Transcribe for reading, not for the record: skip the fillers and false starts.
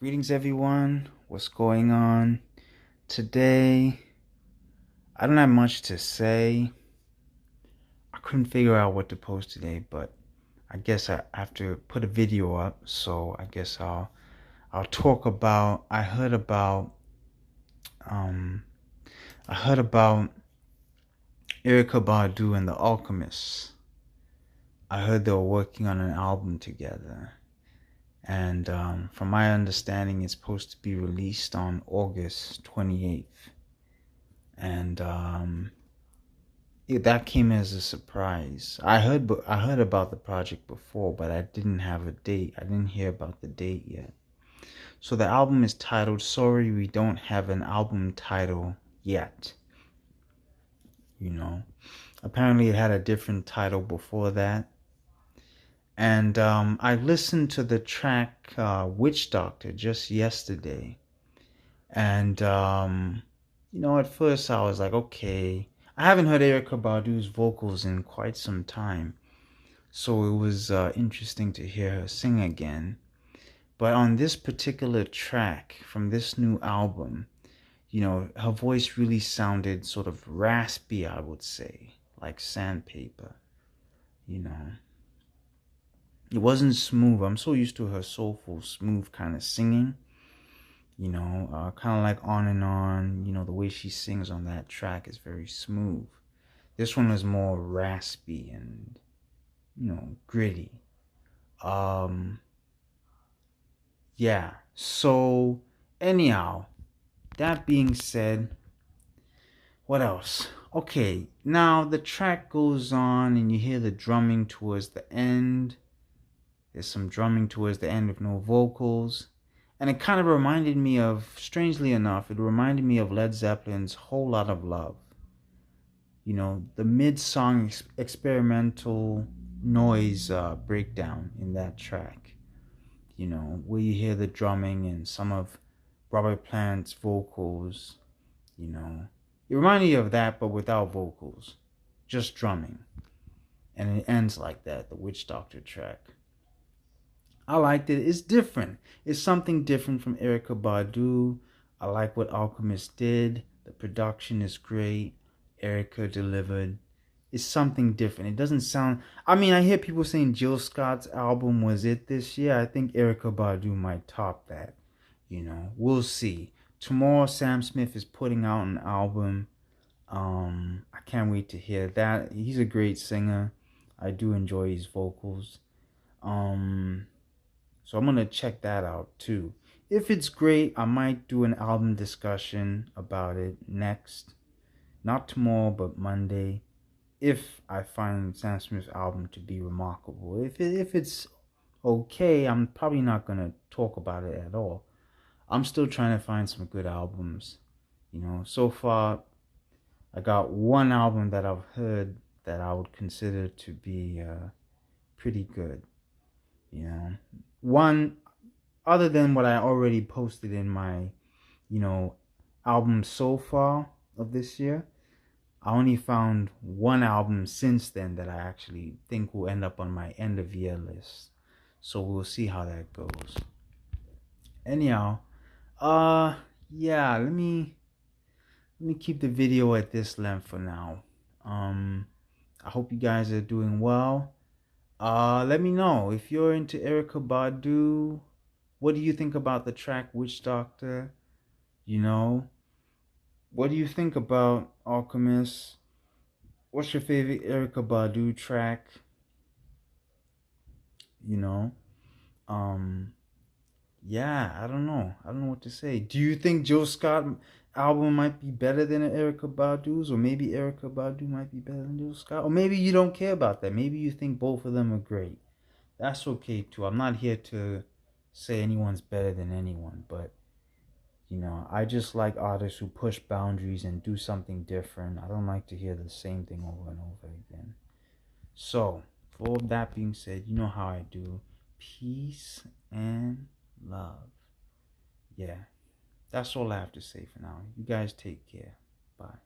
Greetings, everyone. What's going on? Today, I don't have much to say. I couldn't figure out what to post today, but I guess I have to put a video up. So I guess I'll talk about. Um I heard about Erykah Badu and The Alchemist. I heard they were working on an album together. And from my understanding, it's supposed to be released on August 28th. And that came as a surprise. I heard about the project before, but I didn't have a date. I didn't hear about the date yet. So the album is titled Sorry We Don't Have an Album Title Yet. Apparently it had a different title before that. And I listened to the track Witch Doctor just yesterday. And at first I was like, okay. I haven't heard Erykah Badu's vocals in quite some time, so it was interesting to hear her sing again. But on this particular track from this new album, her voice really sounded sort of raspy, I would say, like sandpaper. It wasn't smooth. I'm so used to her soulful, smooth kind of singing. Kind of like On and On. The way she sings on that track is very smooth. This one is more raspy and, gritty. Yeah. So, anyhow, that being said, what else? Okay, now the track goes on and you hear the drumming towards the end. There's some drumming towards the end with no vocals. And it kind of reminded me of, strangely enough, it reminded me of Led Zeppelin's Whole Lot of Love. The mid-song experimental noise breakdown in that track. Where you hear the drumming and some of Robert Plant's vocals. It reminded me of that, but without vocals. Just drumming. And it ends like that, the Witch Doctor track. I liked it. It's different. It's something different from Erykah Badu. I like what Alchemist did. The production is great. Erykah delivered. It's something different. It doesn't sound... I mean, I hear people saying Jill Scott's album was it this year. I think Erykah Badu might top that. We'll see. Tomorrow, Sam Smith is putting out an album. I can't wait to hear that. He's a great singer. I do enjoy his vocals. So I'm going to check that out too. If it's great, I might do an album discussion about it next. Not tomorrow, but Monday. If I find Sam Smith's album to be remarkable. If it's okay, I'm probably not going to talk about it at all. I'm still trying to find some good albums. So far, I got one album that I've heard that I would consider to be pretty good. One, other than what I already posted in my, album so far of this year, I only found one album since then that I actually think will end up on my end of year list. So we'll see how that goes. Anyhow, yeah, let me keep the video at this length for now. I hope you guys are doing well. Let me know if you're into Erykah Badu. What do you think about the track Witch Doctor? What do you think about Alchemist? What's your favorite Erykah Badu track? Yeah, I don't know. I don't know what to say. Do you think Jill Scott album might be better than Erykah Badu's? Or maybe Erykah Badu might be better than Jill Scott? Or maybe you don't care about that. Maybe you think both of them are great. That's okay too. I'm not here to say anyone's better than anyone, but I just like artists who push boundaries and do something different. I don't like to hear the same thing over and over again. So, for all that being said, you know how I do. Peace and love. Yeah, that's all I have to say for now. You guys take care. Bye.